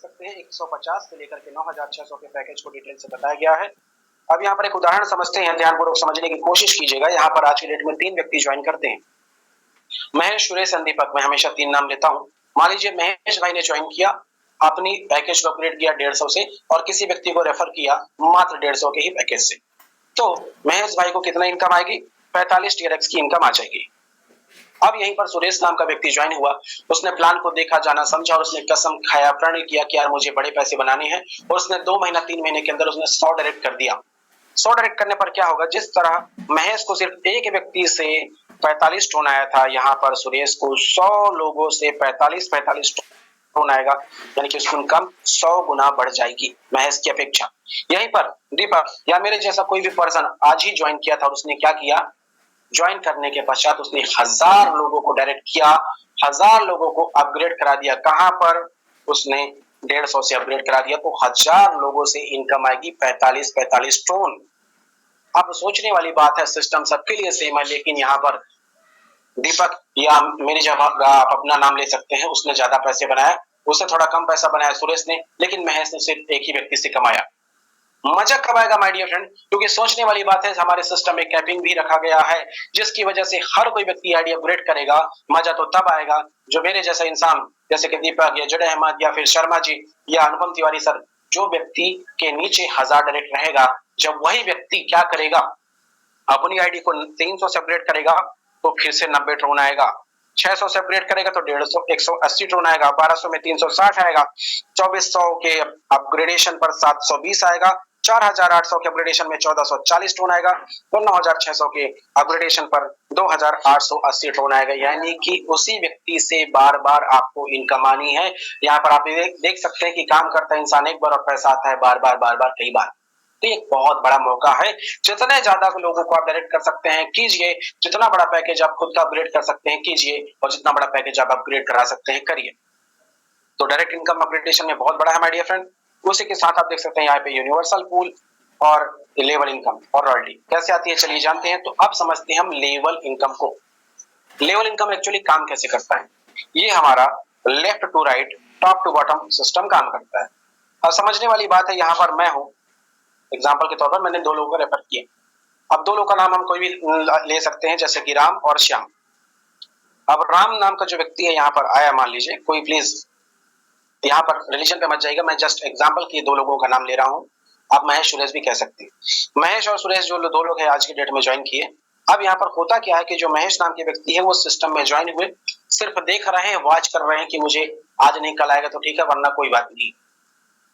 सकते हैं 150 से लेकर के 9600 के पैकेज को डिटेल से बताया गया है। अब यहाँ पर एक उदाहरण समझते हैं, ध्यानपूर्वक समझने की कोशिश कीजिएगा। यहाँ पर आज की डेट में 3 व्यक्ति ज्वाइन करते हैं, महेश, सुरेश एंड दीपक। मैं हमेशा 3 नाम लेता हूँ। मान लीजिए महेश भाई ने ज्वाइन किया, अपनी पैकेज को अपग्रेड किया 150 से और किसी व्यक्ति को रेफर किया मात्र 150 के ही पैकेज से। तो महेश भाई को कितना इनकम आएगी? 45 टीयर एक्स की इनकम आ जाएगी। अब यहीं पर सुरेश नाम का व्यक्ति ज्वाइन हुआ, उसने प्लान को देखा, जाना, समझा और उसने कसम खाया, प्रण किया कि यार मुझे बड़े पैसे बनाने हैं और उसने 2 महीना 3 महीने के अंदर उसने 100 डायरेक्ट कर दिया। 100 डायरेक्ट करने पर क्या होगा? जिस तरह महेश को सिर्फ एक व्यक्ति से 45 टोन आया था, यहाँ पर सुरेश को 100 लोगों से 45 टोन आएगा, यानी कि उसकी इनकम 100 गुना बढ़ जाएगी महेश की अपेक्षा। यहीं पर दीपक या मेरे जैसा कोई भी पर्सन आज ही ज्वाइन किया था और उसने क्या किया? ज्वाइन करने के पश्चात उसने 1000 लोगों को डायरेक्ट किया, 1000 लोगों को अपग्रेड करा दिया। कहां पर? उसने 150 से अपग्रेड करा दिया, तो 1000 लोगों से इनकम आएगी 45 टोन। अब सोचने वाली बात है, सिस्टम सबके लिए सेम है, लेकिन यहाँ पर दीपक या मेरी जगह आप अपना नाम ले सकते हैं, उसने ज्यादा पैसे बनाया, उससे थोड़ा कम पैसा बनाया सुरेश ने, लेकिन महेश ने सिर्फ एक ही व्यक्ति से कमाया। मजा कब आएगा माय डियर फ्रेंड? क्योंकि सोचने वाली बात है, हमारे सिस्टम में कैपिंग भी रखा गया है, जिसकी वजह से हर कोई व्यक्ति आईडी अपग्रेड करेगा। मजा तो तब आएगा जो मेरे जैसा इंसान, जैसे कि दीपक या जुड़े अहमद या फिर शर्मा जी या अनुपम तिवारी सर, जो व्यक्ति के नीचे 1000 डायरेक्ट रहेगा, जब वही व्यक्ति क्या करेगा? अपनी आईडी को 300 से अपग्रेड करेगा तो फिर से 90 टोन आएगा, 600 से अपग्रेड करेगा तो 150 180 टोन आएगा, 1200 में 360 आएगा, 2400 के अपग्रेडेशन पर 720 आएगा, 4800 के अपग्रेडेशन में 1440 टोन आएगा और 9600 के अपग्रेडेशन पर 2880 टोन आएगा। यानी कि उसी व्यक्ति से बार बार आपको इनकम आनी है। यहाँ पर आप देख सकते हैं कि काम करता है इंसान एक बार और पैसा आता है बार बार कई बार। तो एक बहुत बड़ा मौका है, जितने ज्यादा लोगों को आप डायरेक्ट कर सकते हैं कीजिए, जितना बड़ा पैकेज आप खुद का अपग्रेड कर सकते हैं कीजिए और जितना बड़ा पैकेज आप अपग्रेड करा सकते हैं करिए। तो डायरेक्ट इनकम अपग्रेडेशन में बहुत बड़ा है माय डियर फ्रेंड। उसी के साथ आप देख सकते हैं यहाँ पे यूनिवर्सल पूल और लेवल इनकम और रॉयल्टी कैसे आती है, चलिए जानते हैं। तो अब समझते हैं हम लेवल इनकम को। लेवल इनकम एक्चुअली काम कैसे करता है? ये हमारा left to right, top to bottom system काम करता है। अब समझने वाली बात है, यहाँ पर मैं हूं, एग्जाम्पल के तौर पर मैंने 2 लोगों को रेफर किया। अब 2 लोगों का नाम हम कोई भी ले सकते हैं, जैसे कि राम और श्याम। अब राम नाम का जो व्यक्ति है यहाँ पर आया, मान लीजिए कोई, प्लीज यहाँ पर रिलीजन पे मत जाइएगा, मैं जस्ट एग्जाम्पल के 2 लोगों का नाम ले रहा हूँ। आप महेश सुरेश भी कह सकते हैं। महेश और सुरेश जो 2 लोग हैं आज की डेट में ज्वाइन किए। अब यहाँ पर होता क्या है कि जो महेश नाम के व्यक्ति है वो सिस्टम में ज्वाइन हुए, सिर्फ देख रहे हैं, वॉच कर रहे हैं कि मुझे आज नहीं कल आएगा तो ठीक है, वरना कोई बात नहीं।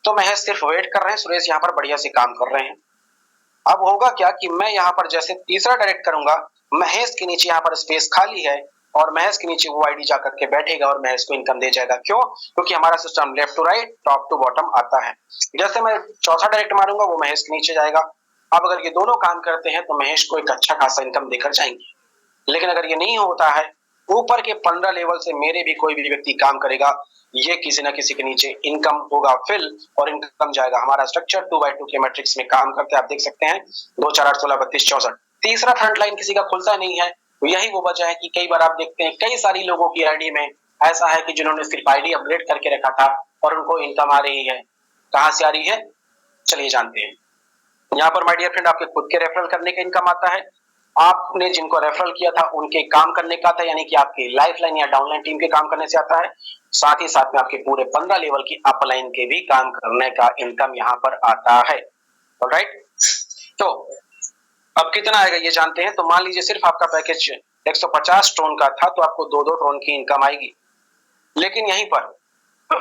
तो महेश सिर्फ वेट कर रहे हैं, सुरेश यहाँ पर बढ़िया से काम कर रहे हैं। अब होगा क्या कि मैं यहाँ पर जैसे तीसरा डायरेक्ट करूंगा, महेश के नीचे यहाँ पर स्पेस खाली है और महेश के नीचे वो आईडी जाकर के बैठेगा और महेश को इनकम दे जाएगा। क्यों? क्योंकि हमारा system left to right, top to bottom आता है। जैसे मैं चौथा डायरेक्ट मारूंगा वो महेश के नीचे जाएगा। अब अगर ये दोनों काम करते हैं तो महेश को एक अच्छा खासा इनकम देकर जाएंगे। लेकिन अगर ये नहीं होता है, ऊपर के 15 लेवल से मेरे भी कोई भी व्यक्ति काम करेगा, ये किसी ना किसी के नीचे इनकम होगा फिल और इनकम जाएगा। हमारा स्ट्रक्चर 2x2 के मैट्रिक्स में काम करते हैं, आप देख सकते हैं 2 4 8 16 32 64। तीसरा फ्रंट लाइन किसी का खुलता नहीं है, तो यही वो वजह है कि कई बार आप देखते हैं कई सारी लोगों की आईडी में ऐसा है कि जिन्होंने सिर्फ आईडी अपग्रेड करके रखा था और उनको इनकम आ रही है। कहां से आ रही है? चलिए जानते हैं। यहाँ पर माय डियर फ्रेंड आपके खुद के रेफरल करने का इनकम आता है, आपने जिनको रेफरल किया था उनके काम करने का आता है, यानी कि आपकी लाइफलाइन या डाउनलाइन टीम के काम करने से आता है। साथ ही साथ में आपके पूरे 15 लेवल की अपलाइन के भी काम करने का इनकम यहाँ पर आता है। ऑलराइट, तो अब कितना आएगा ये जानते हैं। तो मान लीजिए सिर्फ आपका पैकेज 150 टोन का था तो आपको 2-2 टोन की इनकम आएगी। लेकिन यहीं पर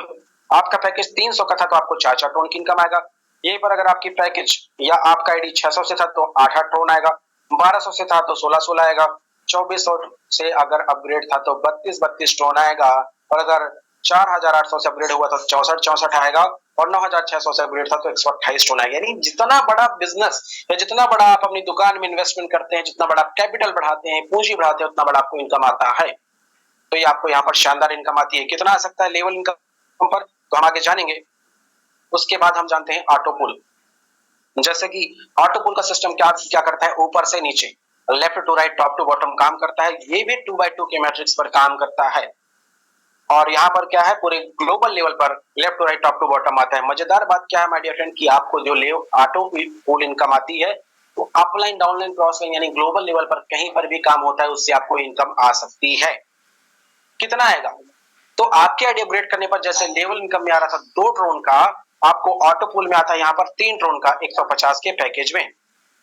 आपका पैकेज 300 का था तो आपको 4-4 टोन की इनकम आएगा। यहीं पर अगर आपकी पैकेज या आपका आईडी 600 से था तो 8-8 टोन आएगा, 1200 से था तो 16-16 आएगा, 2400 से अगर अपग्रेड था तो 32-32 टोन आएगा, और अगर 4800 से अपग्रेड हुआ तो 64-64 आएगा, और 9600 से अपग्रेड था तो 128 टोन आएगा। यानी जितना बड़ा बिजनेस या जितना बड़ा आप अपनी दुकान में इन्वेस्टमेंट करते हैं, जितना बड़ा कैपिटल बढ़ाते हैं, पूंजी बढ़ाते हैं, उतना बड़ा आपको इनकम आता है। तो ये आपको यहाँ पर शानदार इनकम आती है। कितना आ सकता है लेवल इनकम पर, तो हम आगे जानेंगे। उसके बाद हम जानते हैं ऑटो पुल। जैसे कि ऑटो पुल का सिस्टम क्या करता है, ऊपर से नीचे, left to right, top to bottom काम करता है। ये भी 2x2 के मैट्रिक्स पर काम करता है। और यहाँ पर क्या है, पूरे ग्लोबल लेवल पर left to right top to bottom आता है। मजेदार बात क्या है माय डियर फ्रेंड, कि आपको जो ऑटो पूल इनकम आती है तो अपलाइन डाउनलाइन क्रॉस लाइन यानी ग्लोबल लेवल पर कहीं पर भी काम होता है उससे आपको इनकम आ सकती है। कितना आएगा, तो आपके आईडी अपग्रेड करने पर जैसे लेवल इनकम में आ रहा था 2 ट्रोन का, आपको ऑटो पूल में आता है यहाँ पर 3 ट्रोन का 150 के पैकेज में।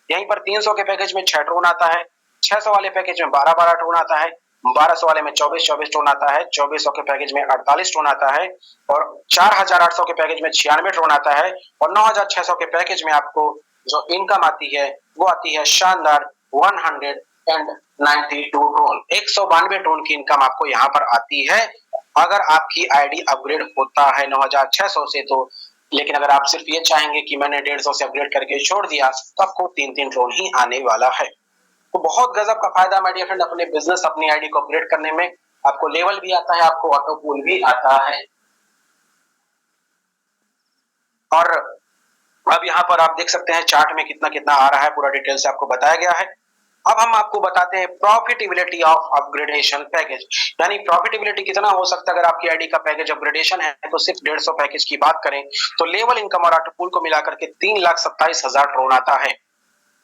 यहीं पर 300 के पैकेज में 6 ट्रोन आता है, 600 वाले पैकेज में 12-12 ट्रोन आता है, 1200 वाले में 24-24 ट्रोन आता है, 2400 के पैकेज में 48 ट्रोन आता है, और 4800 के पैकेज में 96 ट्रोन आता है, और 9600 के पैकेज में आपको जो इनकम आती है वो आती है शानदार 192 ट्रोन, 192 ट्रोन की इनकम आपको यहाँ पर आती है अगर आपकी आईडी अपग्रेड होता है 9600 से तो। लेकिन अगर आप सिर्फ ये चाहेंगे कि मैंने 150 से अपग्रेड करके छोड़ दिया तो आपको 3-3 ट्रोन ही आने वाला है। तो बहुत गजब का फायदा माय डियर फ्रेंड अपने बिजनेस अपनी आईडी को अपग्रेड करने में। आपको लेवल भी आता है, आपको ऑटो पूल भी आता है। और अब यहाँ पर आप देख सकते हैं चार्ट में कितना कितना आ रहा है, पूरा डिटेल से आपको बताया गया है। अब हम आपको बताते हैं प्रॉफिटेबिलिटी ऑफ अपग्रेडेशन पैकेज, यानी प्रॉफिटेबिलिटी कितना हो सकता है अगर आपकी आईडी का पैकेज अपग्रेडेशन है। तो सिर्फ 150 पैकेज की बात करें तो लेवल इनकम और ऑटो पूल को मिलाकर के 3,27,000 ट्रोन आता है।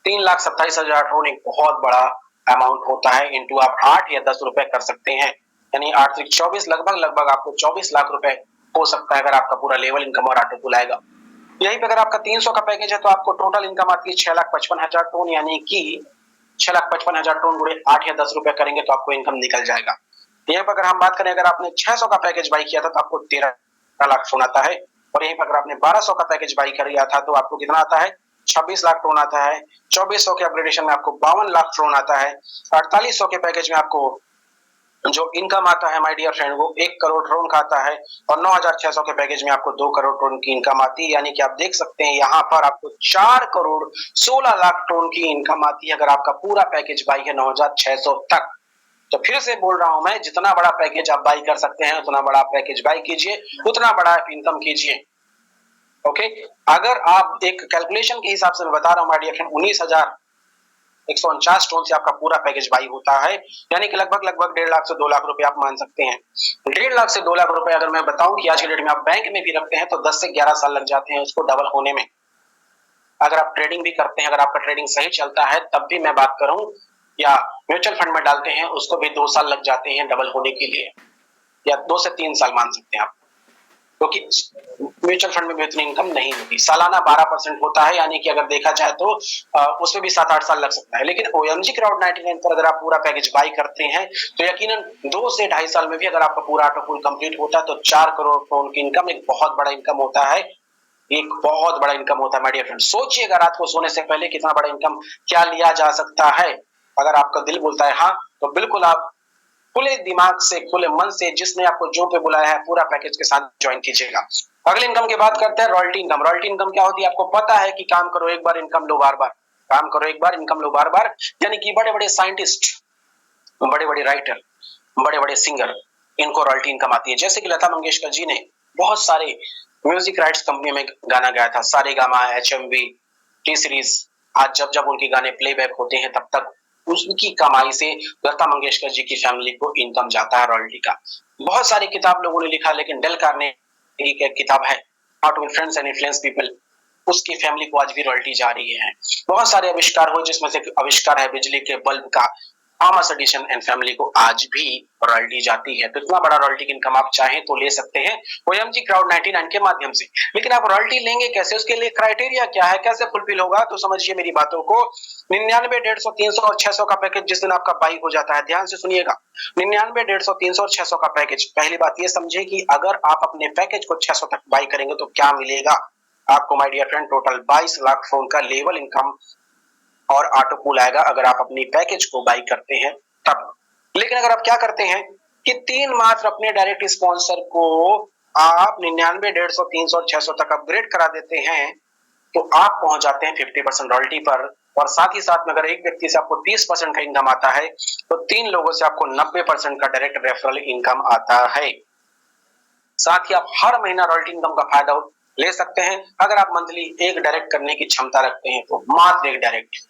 3,27,000 ट्रोन एक बहुत बड़ा अमाउंट होता है, इंटू आप 8 या 10 रुपए कर सकते हैं, यानी 8 से 24 लगभग आपको 24 लाख रुपए हो सकता है अगर आपका पूरा लेवल इनकम और ऑटो पूल आएगा। यहीं पे अगर आपका 300 का पैकेज है तो आपको टोटल इनकम आती है 6,55,000 टोन, यानी कि 6,55,000 टोन गुणे 8 या 10 रुपए करेंगे तो आपको इनकम निकल जाएगा। यहीं पर अगर हम बात करें अगर आपने 600 का पैकेज बाई किया था तो आपको 13 लाख टोन आता है, और यहीं पर अगर आपने 1200 का पैकेज बाई कर लिया था तो आपको कितना आता है, 26 लाख टोन आता है। 2400 के अपग्रेडेशन में आपको 52 लाख टोन आता है। 4800 के पैकेज में आपको जो इनकम आता है माय डियर फ्रेंड वो 1 करोड़ ट्रोन का आता है, और 9600 के पैकेज में आपको 2 करोड़ ट्रोन की इनकम आती है, यानी कि आप देख सकते हैं यहाँ पर आपको 4 करोड़ 16 लाख ट्रोन की इनकम आती है अगर आपका पूरा पैकेज बाई है 9600 तक। तो फिर से बोल रहा हूं मैं, जितना बड़ा पैकेज आप बाई कर सकते हैं उतना बड़ा पैकेज बाई कीजिए, उतना बड़ा आप इनकम कीजिए। ओके, अगर आप एक कैलकुलेशन के हिसाब से मैं बता रहा हूं माय डियर फ्रेंड, 19,149 टोन से आपका पूरा पैकेज बाई होता है, यानी कि लगभग 1.5 लाख से 2 लाख रुपए आप मान सकते हैं। 1.5 लाख से 2 लाख रुपए अगर मैं बताऊं कि आज के डेट में आप बैंक में भी रखते हैं तो 10 से 11 साल लग जाते हैं उसको डबल होने में। अगर आप ट्रेडिंग भी करते हैं, अगर आपका ट्रेडिंग सही चलता है तब भी मैं बात करूं, या म्यूचुअल फंड में डालते हैं उसको भी 2 साल लग जाते हैं डबल होने के लिए, या 2 से 3 साल मान सकते हैं आप, क्योंकि म्यूचुअल फंड में भी उतनी इनकम नहीं होती। सालाना 12% होता है, यानी कि अगर देखा जाए तो उसमें भी 7-8 साल लग सकता है। लेकिन ओएमजी क्राउड 99 पर अगर आप पूरा पैकेज बाई करते हैं तो यकीनन 2 से 2.5 साल में भी अगर आपका पूरा ऑटो पूल कंप्लीट होता है तो 4 करोड़ टोन की इनकम एक बहुत बड़ा इनकम होता है, एक बहुत बड़ा इनकम होता है माय डियर फ्रेंड। सोचिएगा रात को सोने से पहले कितना बड़ा इनकम क्या लिया जा सकता है। अगर आपका दिल बोलता है हाँ तो बिल्कुल आप खुले दिमाग से खुले मन से जिसने आपको जो पे बुलाया है पूरा पैकेज के साथ ज्वाइन कीजिएगा। अगले इनकम की बात करते हैं रॉयल्टी इनकम। रॉयल्टी इनकम क्या होती है, आपको पता है कि काम करो एक बार इनकम लो बार बार, काम करो एक बार इनकम लो बार बार, यानी कि बड़े बड़े साइंटिस्ट, बड़े बड़े राइटर, बड़े बड़े सिंगर, इनको रॉयल्टी इनकम आती है। जैसे कि लता मंगेशकर जी ने बहुत सारे म्यूजिक राइट्स कंपनी में गाना गाया था, सारेगामा, एचएमवी, टी सीरीज। आज जब जब उनके गाने प्लेबैक होते हैं तब तक उनकी कमाई से लता मंगेशकर जी की फैमिली को इनकम जाता है रॉयल्टी का। बहुत सारी किताब लोगों ने लिखा, लेकिन डेल कार्नेगी की किताब है how to win friends and influence people, उसकी फैमिली को आज भी रॉयल्टी जा रही है। बहुत सारे आविष्कार हुए जिसमें से आविष्कार है बिजली के बल्ब का, थॉमस एडिशन एंड फैमिली को आज भी रॉयल्टी जाती है। तो इतना बड़ा रॉयल्टी की इनकम आप चाहें तो ले सकते हैं ओएमजी क्राउड 99 के माध्यम से। लेकिन आप रॉयल्टी लेंगे कैसे, उसके लिए क्राइटेरिया क्या है, कैसे फुलफिल होगा, तो समझिए मेरी बातों को। 99, 150, 300 और 600 का पैकेज जिस दिन आपका बाई हो जाता है, ध्यान से सुनिएगा, 99, 150, 300 और 600 का पैकेज। पहली बात ये समझे कि अगर आप अपने पैकेज को 600 तक बाई करेंगे तो क्या मिलेगा आपको my dear friend, total 22 lakh phone का लेवल इनकम और ऑटो पूल आएगा अगर आप अपनी पैकेज को बाई करते हैं तब। लेकिन अगर आप क्या करते हैं कि 3 मात्र अपने डायरेक्ट स्पॉन्सर को आप 99, 150, 300 और 600 तक अपग्रेड करा देते हैं तो आप पहुंच जाते हैं 50% रॉयल्टी पर। और साथ ही साथ में अगर एक व्यक्ति से आपको 30% का इनकम आता है तो 3 लोगों से आपको 90% का डायरेक्ट रेफरल इनकम आता है। साथ ही आप हर महीना रॉयल्टी इनकम का फायदा ले सकते हैं। अगर आप मंथली एक डायरेक्ट करने की क्षमता रखते हैं तो मात्र एक डायरेक्ट।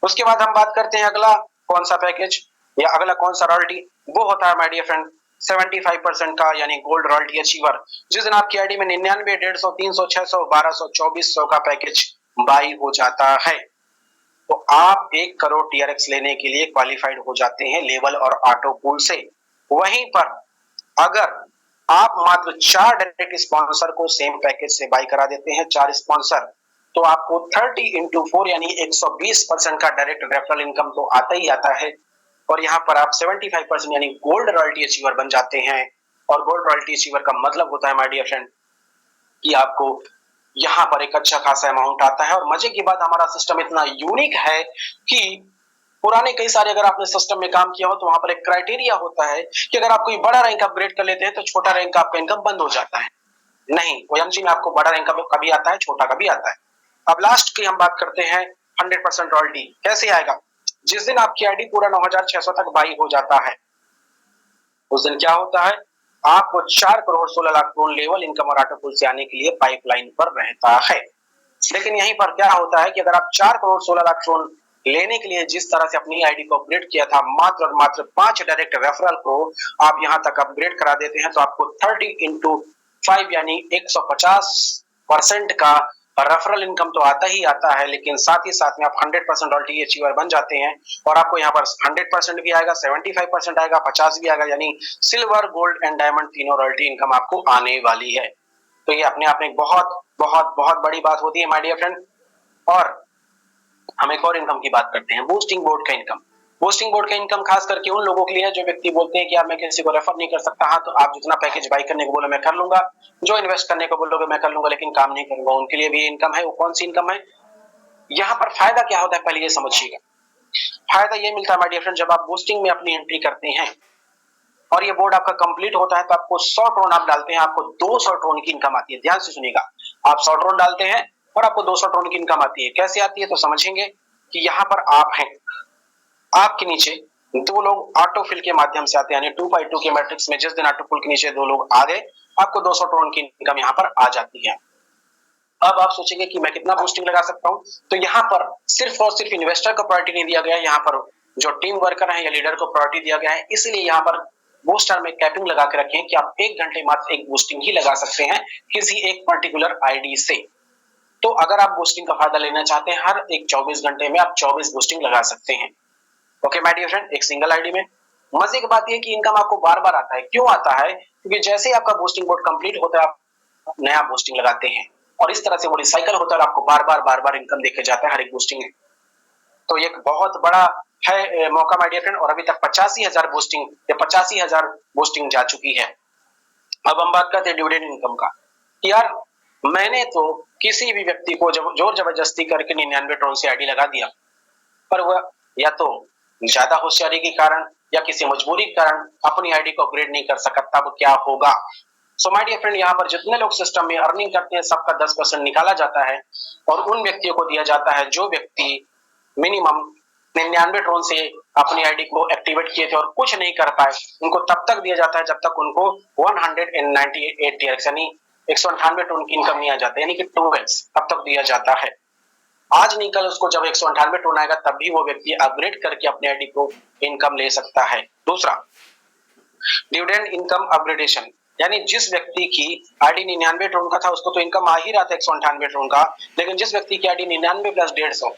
उसके बाद हम बात करते हैं अगला कौन सा पैकेज या अगला कौन सा रॉयल्टी, वो होता है माय डियर फ्रेंड 75% का यानी गोल्ड रॉयल्टी अचीवर, जिस दिन आपकी आईडी में 99, 150, 300, 600, 1200, 2400 का पैकेज बाई हो जाता है, तो आप 1 करोड़ टीआरएक्स लेने के लिए क्वालिफाइड हो जाते हैं लेवल और ऑटो पूल से। वहीं पर अगर आप मात्र 4 डायरेक्ट स्पॉन्सर को सेम पैकेज से बाई करा देते हैं, 4 स्पॉन्सर, तो आपको 30 into 4 यानी 120% का डायरेक्ट रेफरल इनकम तो आता ही आता है। और यहाँ पर आप 75% यानी गोल्ड रॉयल्टी अचीवर बन जाते हैं। और गोल्ड रॉयल्टी अचीवर का मतलब होता है माय डियर फ्रेंड कि आपको यहाँ पर एक अच्छा खासा अमाउंट आता है। और मजे की बात, हमारा सिस्टम इतना यूनिक है कि पुराने कई सारे अगर आपने सिस्टम में काम किया हो तो वहां पर एक क्राइटेरिया होता है कि अगर आप कोई बड़ा रैंक अपग्रेड कर लेते हैं तो छोटा रैंक का आपका इनकम बंद हो जाता है। नहीं, ओएमजी में आपको बड़ा रैंक कभी आता है, छोटा कभी आता है। अब लास्ट की हम बात करते हैं 100% रॉयल्टी कैसे आएगा। जिस दिन आपकी आईडी पूरा 9600 तक बाई हो जाता है, उस दिन क्या होता है, आपको 4 करोड़ 16 लाख क्रोन लेवल इनकम और ऑटो पूल से आने के लिए पाइपलाइन पर रहता है। लेकिन यहीं पर क्या होता है कि अगर आप 4 करोड़ 16 लाख क्रोन लेने के लिए जिस तरह से अपनी आईडी को अपग्रेड किया था, मात्र और मात्र 5 डायरेक्ट रेफरल को आप यहां तक अपग्रेड करा देते हैं, तो आपको 30 into 5 यानी 150% का रेफरल इनकम तो आता ही आता है। लेकिन साथ ही साथ में आप 100% रॉयल्टी अचीवर बन जाते हैं और आपको यहाँ पर 100% भी आएगा, 75% आएगा, 50 भी आएगा, यानी सिल्वर, गोल्ड एंड डायमंड तीनों रॉयल्टी इनकम आपको आने वाली है। तो ये अपने आप में बहुत बहुत बहुत बड़ी बात होती है माय डियर फ्रेंड। और हम एक और इनकम की बात करते हैं, बूस्टिंग बोर्ड का इनकम। बूस्टिंग बोर्ड का इनकम खास करके उन लोगों के लिए है जो व्यक्ति बोलते हैं कि यार मैं किसी को रेफर नहीं कर सकता। हाँ, तो आप जितना पैकेज बाई करने को बोलो मैं कर लूंगा, जो इन्वेस्ट करने को बोलोगे मैं कर लूंगा, लेकिन काम नहीं करूंगा, उनके लिए भी इनकम है। वो कौन सी इनकम है, यहाँ पर फायदा क्या होता है पहले ये समझिएगा। फायदा ये मिलता है माय डियर फ्रेंड, जब आप बूस्टिंग में अपनी एंट्री करते हैं और ये बोर्ड आपका कंप्लीट होता है तो आपको 100 ट्रोन आप डालते हैं, आपको 200 ट्रोन की इनकम आती है। ध्यान से सुनिएगा, आप 100 ट्रोन डालते हैं और आपको 200 ट्रोन की इनकम आती है। कैसे आती है तो समझेंगे कि यहाँ पर आप हैं, आपके नीचे 2 लोग ऑटोफिल के माध्यम से आते हैं, यानी 2x2 के मैट्रिक्स में जिस दिन ऑटोफिल के नीचे 2 लोग आ गए, आपको 200 ट्रोन की इनकम यहाँ पर आ जाती है। अब आप सोचेंगे कि मैं कितना बूस्टिंग लगा सकता हूं, तो यहाँ पर सिर्फ और सिर्फ इन्वेस्टर को प्रायोरिटी नहीं दिया गया है, यहाँ पर जो टीम वर्कर है या लीडर को प्रायोरिटी दिया गया है। इसलिए यहाँ पर बूस्टर में कैपिंग लगा के रखें कि आप 1 घंटे मात्र एक बूस्टिंग ही लगा सकते हैं किसी एक पर्टिकुलर आईडी से। तो अगर आप बूस्टिंग का फायदा लेना चाहते हैं, हर एक 24 घंटे में आप 24 बूस्टिंग लगा सकते हैं। ओके माय डियर फ्रेंड, एक सिंगल आईडी में। मजे की बात यह कि इनकम आपको बार बार आता है। क्यों आता है, क्योंकि जैसे ही आपका बूस्टिंग बोर्ड कंप्लीट होता है आप नया बूस्टिंग लगाते हैं और इस तरह से वो रिसाइकल होता है और आपको बार बार इनकम देके जाता है हर एक बूस्टिंग में। तो एक बहुत बड़ा है मौका माय डियर फ्रेंड। और अभी तक 85,000 बूस्टिंग या 85,000 बूस्टिंग जा चुकी है। अब हम बात करते हैं डिविडेंड इनकम का। यार मैंने तो किसी भी व्यक्ति को जब जोर जबरदस्ती करके 99 ट्रोन से आईडी लगा दिया, पर वह या तो ज्यादा होशियारी के कारण या किसी मजबूरी के कारण अपनी आईडी को अपग्रेड नहीं कर सका, तब क्या होगा। सो माय डियर फ्रेंड, यहाँ पर जितने लोग सिस्टम में अर्निंग करते हैं सबका 10% निकाला जाता है और उन व्यक्तियों को दिया जाता है जो व्यक्ति मिनिमम 99 ट्रोन से अपनी आईडी को एक्टिवेट किए थे और कुछ नहीं कर पाए। उनको तब तक दिया जाता है जब तक उनको 198 टीआरएक्स यानी 198 ट्रोन की इनकम नहीं आ जाती, यानी कि 2x तब तक दिया जाता है। आज नहीं कल उसको जब 198 टोन आएगा तब भी वो व्यक्ति अपग्रेड करके अपने आईडी को इनकम ले सकता है। दूसरा, डिविडेंड इनकम अपग्रेडेशन, यानी जिस व्यक्ति की आईडी 99 टोन का था उसको तो इनकम आ ही रहा था 198 टोन का, लेकिन जिस व्यक्ति की आईडी 99 प्लस 150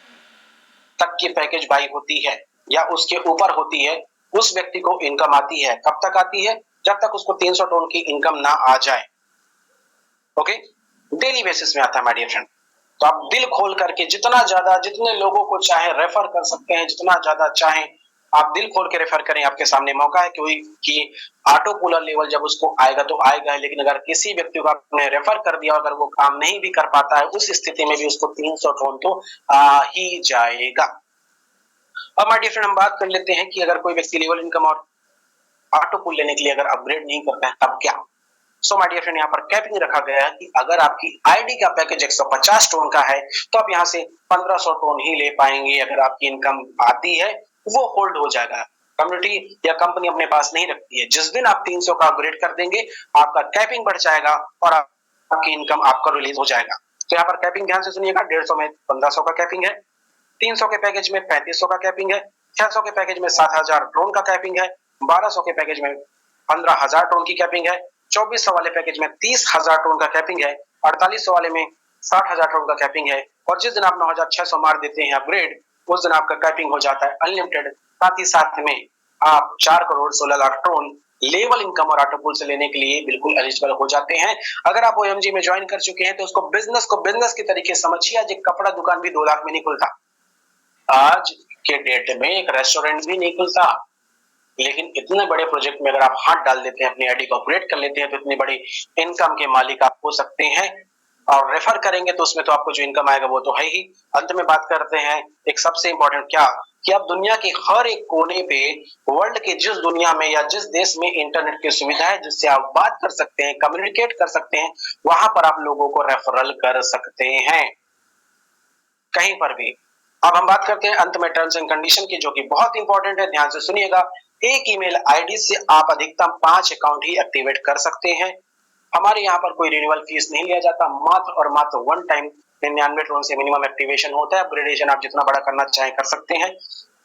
तक की पैकेज बाई होती है या उसके ऊपर होती है, उस व्यक्ति को इनकम आती है। कब तक आती है, जब तक उसको 300 टोन की इनकम ना आ जाए। ओके, डेली बेसिस में आता है माय डियर फ्रेंड। तो आप दिल खोल करके जितना ज्यादा जितने लोगों को चाहे रेफर कर सकते हैं, जितना ज्यादा चाहें आप दिल खोल के रेफर करें। आपके सामने मौका है कि ऑटो पुलर लेवल जब उसको आएगा तो आएगा, लेकिन अगर किसी व्यक्ति को आपने रेफर कर दिया, अगर वो काम नहीं भी कर पाता है, उस स्थिति में भी उसको 300 टोन तो आ ही जाएगा। अब माय डियर फ्रेंड, हम बात कर लेते हैं कि अगर कोई व्यक्ति लेवल इनकम और ऑटो पुल लेने के लिए अगर अपग्रेड नहीं करता है तब क्या। सो माय डियर फ्रेंड, यहाँ पर कैपिंग रखा गया है कि अगर आपकी आईडी का पैकेज 150 टोन का है तो आप यहाँ से 1500 टोन ही ले पाएंगे। अगर आपकी इनकम आती है वो होल्ड हो जाएगा, कम्युनिटी या कंपनी अपने पास नहीं रखती है। जिस दिन आप 300 का अपग्रेड कर देंगे आपका कैपिंग बढ़ जाएगा और आपकी इनकम आपका रिलीज हो जाएगा। तो यहाँ पर कैपिंग ध्यान से सुनिएगा, 150 में 1500 का कैपिंग है, 300 के पैकेज में 3500 का कैपिंग है, 600 के पैकेज में 7000 ड्रोन का कैपिंग है, 1200 के पैकेज में 15,000 टन की कैपिंग है। 2400 वाले पैकेज में 30,000 टन का कैपिंग है। 4800 वाले में 60,000 टन का कैपिंग है। और जिस दिन आप 9,600 मार देते हैं अपग्रेड, उस दिन आपका कैपिंग हो जाता है अनलिमिटेड। साथ ही साथ में आप 4 करोड़ 16 लाख टन लेवल इनकम और ऑटो पूल से लेने के लिए बिल्कुल एलिजिबल हो जाते हैं। अगर आप ओएमजी में ज्वाइन कर चुके हैं तो उसको बिजनेस के तरीके समझिए। आज एक कपड़ा दुकान भी 2 लाख में नहीं खुलता। आज के डेट में एक रेस्टोरेंट भी नहीं खुलता। लेकिन इतने बड़े प्रोजेक्ट में अगर आप हाथ डाल देते हैं, अपनी आईडी को अपग्रेड कर लेते हैं, तो इतनी बड़ी इनकम के मालिक आप हो सकते हैं। और रेफर करेंगे तो उसमें तो आपको जो इनकम आएगा वो तो है ही। अंत में बात करते हैं एक सबसे इंपॉर्टेंट क्या, कि आप दुनिया के हर एक कोने पे, वर्ल्ड के जिस दुनिया में या जिस देश में इंटरनेट की सुविधा है जिससे आप बात कर सकते हैं, कम्युनिकेट कर सकते हैं, वहां पर आप लोगों को रेफरल कर सकते हैं कहीं पर भी। अब हम बात करते हैं अंत में टर्म्स एंड कंडीशन की, जो कि बहुत इंपॉर्टेंट है, ध्यान से सुनिएगा। एक ईमेल आईडी से आप अधिकतम 5 अकाउंट ही एक्टिवेट कर सकते हैं। हमारे यहाँ पर कोई रिन्यूअल फीस नहीं लिया जाता, मात्र और मात्र वन टाइम 99 टन से मिनिमम एक्टिवेशन होता है। अपग्रेडेशन आप जितना बड़ा करना चाहें कर सकते हैं।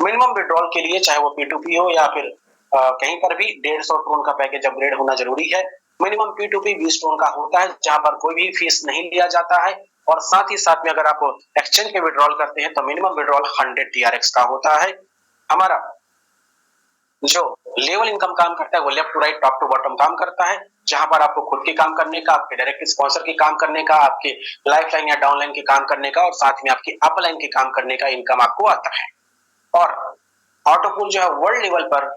मिनिमम विड्रॉल के लिए चाहे वो P2P हो या फिर कहीं पर भी 150 टन का पैकेज अपग्रेड होना जरूरी है। मिनिमम P2P 20 टन का होता है, जहां पर कोई भी फीस नहीं लिया जाता है। और साथ ही साथ में अगर आप एक्सचेंज पे विड्रॉल करते हैं तो मिनिमम विड्रॉल 100 TRX का होता है। हमारा जो लेवल इनकम काम करता है वो left to right, top to bottom काम करता है, जहां पर आपको खुद के काम करने का, आपके डायरेक्ट स्पॉन्सर के काम करने का, आपके लाइफलाइन या डाउनलाइन के काम करने का, और साथ में आपके अपलाइन के काम करने का इनकम आपको आता है। और ऑटोपूल जो है वर्ल्ड लेवल पर,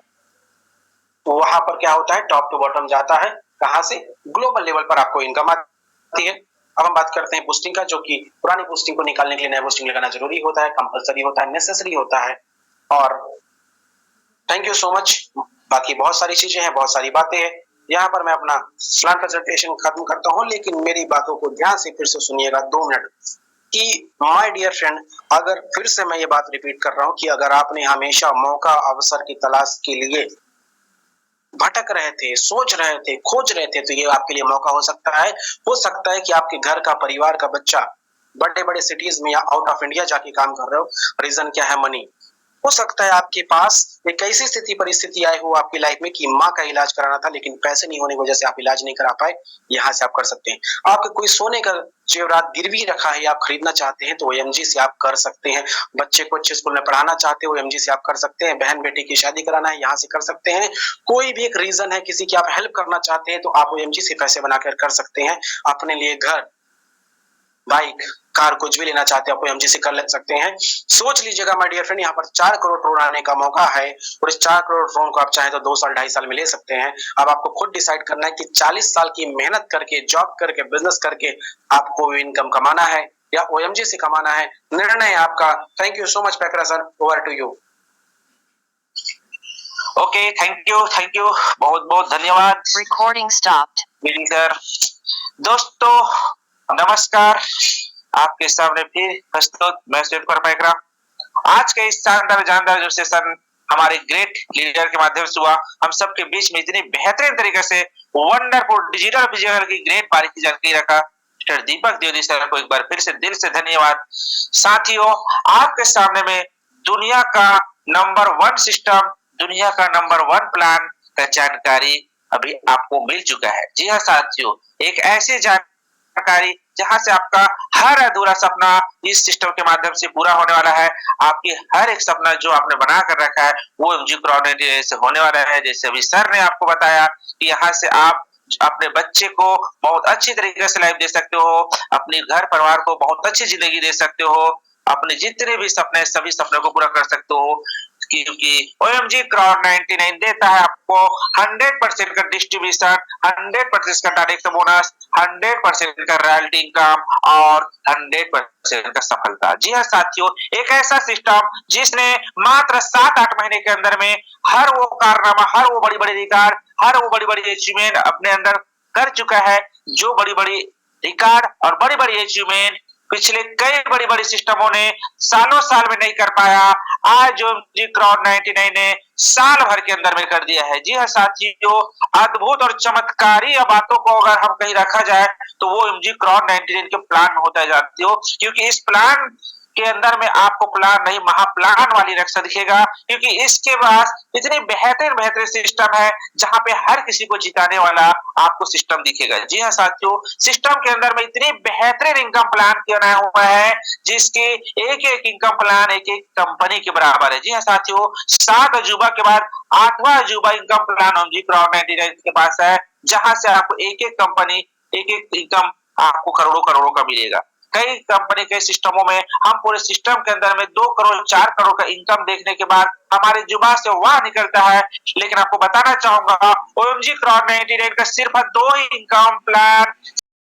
तो वहां पर क्या होता है, टॉप टू बॉटम जाता है। कहां से? ग्लोबल लेवल पर आपको इनकम आती है। अब हम बात करते हैं बूस्टिंग का, जो कि पुरानी बूस्टिंग को निकालने के लिए नया बूस्टिंग लगाना जरूरी होता है, कंपलसरी होता है, नेसेसरी होता है। और थैंक यू सो मच। बाकी बहुत सारी चीजें हैं, बहुत सारी बातें हैं। यहाँ पर मैं अपना स्लाइड प्रेजेंटेशन खत्म करता हूँ, लेकिन मेरी बातों को ध्यान से फिर से सुनिएगा 2 मिनट कि माय डियर फ्रेंड, अगर फिर से मैं ये बात रिपीट कर रहा हूँ कि अगर आपने हमेशा मौका अवसर की तलाश के लिए भटक रहे थे, सोच रहे थे, खोज रहे थे, तो ये आपके लिए मौका हो सकता है। हो सकता है कि आपके घर का, परिवार का बच्चा बड़े बड़े सिटीज में या आउट ऑफ इंडिया जाके काम कर रहे हो। रीजन क्या है? मनी। हो सकता है आपके पास एक ऐसी स्थिति परिस्थिति आई हो आपकी लाइफ में कि माँ का इलाज कराना था, लेकिन पैसे नहीं होने की वजह से आप इलाज नहीं करा पाए। यहाँ से आप कर सकते हैं। आपके कोई सोने का जेवरात गिरवी रखा है, आप खरीदना चाहते हैं, तो ओएमजी से आप कर सकते हैं। बच्चे को अच्छे स्कूल में पढ़ाना चाहते हो, ओएमजी से आप कर सकते हैं। बहन बेटी की शादी कराना है, यहाँ से कर सकते हैं। कोई भी एक रीजन है, किसी की आप हेल्प करना चाहते हैं, तो आप ओएमजी से पैसे बनाकर कर सकते हैं। अपने लिए घर, बाइक, कार, कुछ भी लेना चाहते हैं आप ओएमजी से कर ले सकते हैं। सोच लीजिएगा माय डियर फ्रेंड, यहाँ पर 4 करोड़ ड्रोन आने का मौका है, और इस 4 करोड़ ड्रोन को आप चाहे तो 2 साल 2.5 साल में ले सकते हैं। अब आपको खुद डिसाइड करना है कि 40 साल की मेहनत करके, जॉब करके, बिजनेस करके आपको इनकम कमाना है या ओएमजी से कमाना है। निर्णय है आपका। Thank you so much Paikra sir, over to you. Okay, thank you, बहुत बहुत धन्यवाद। Recording stopped. विजय सर। दोस्तों नमस्कार, आपके सामने फिर प्रस्तुत मैं शिवकुमार पैकरा। आज के इस जानदार जो सेशन हमारे ग्रेट लीडर के माध्यम से हुआ, हम सबके बीच में इतनी बेहतरीन तरीके से वंडरफुल डिजिटल फिजिकल की ग्रेट बारीकी जानकारी रखा मिस्टर दीपक द्विवेदी सर को एक बार फिर से दिल से धन्यवाद। साथियों, आपके सामने में दुनिया का नंबर 1 सिस्टम, दुनिया का नंबर 1 प्लान का जानकारी अभी आपको मिल चुका है। जी हाँ साथियों, एक ऐसी जानकारी जहां से आपका हर अधूरा सपना इस सिस्टम के माध्यम से पूरा होने वाला है। आपकी हर एक सपना जो आपने बना कर रखा है वो एमजी क्राउड से होने वाला है। जैसे अभी सर ने आपको बताया कि यहाँ से आप अपने बच्चे को बहुत अच्छी तरीके से लाइफ दे सकते हो, अपने घर परिवार को बहुत अच्छी जिंदगी दे सकते हो, अपने जितने भी सपने सभी सपनों को पूरा कर सकते हो, क्योंकि ओएमजी क्राउड 99 देता है आपको 100% का डिस्ट्रीब्यूशन, 100% का डायरेक्ट बोनस, 100% का रॉयल्टी इनकम और 100% का सफलता। जी हाँ साथियों, एक ऐसा सिस्टम जिसने मात्र 7-8 महीने के अंदर में हर वो कारनामा, हर वो बड़ी-बड़ी रिकॉर्ड, हर वो बड़ी-बड़ी अचीवमेंट अपने अंदर कर चुका है, जो बड़ी-बड़ी रिकॉर्ड और बड़ी-बड़ी अचीवमेंट पिछले कई बड़ी-बड़ी सिस्टमों ने सालों साल में नहीं कर पाया, आज जो जी क्राउड 99 ने साल भर के अंदर में कर दिया है। जी हाँ साथियों, अद्भुत और चमत्कारी बातों को अगर हम कहीं रखा जाए तो वो एमजी क्राउड 99 के प्लान में होता है साथियों, क्योंकि इस प्लान के अंदर में आपको प्लान नहीं महाप्लान वाली रक्षा दिखेगा, क्योंकि इसके पास इतनी बेहतरीन बेहतरीन सिस्टम है जहां पे हर किसी को जिताने वाला आपको सिस्टम दिखेगा। जी हाँ साथियों, सिस्टम के अंदर में इतनी बेहतरीन इनकम प्लान बनाया हुआ है जिसके एक एक इनकम प्लान एक एक कंपनी के बराबर है। जी हाँ साथियों, 7 अजूबा के बाद 8वां अजूबा इनकम प्लान ओमजी क्राउड 99 के पास है, जहां से आपको एक एक कंपनी एक एक इनकम आपको करोड़ों करोड़ों का मिलेगा। कई कंपनी के सिस्टमों में हम पूरे सिस्टम के अंदर में 2 करोड़ 4 करोड़ का इनकम देखने के बाद हमारे जुबान से वाह निकलता है, लेकिन आपको बताना चाहूंगा ओएमजी क्राउड 99 का सिर्फ 2 ही इनकम प्लान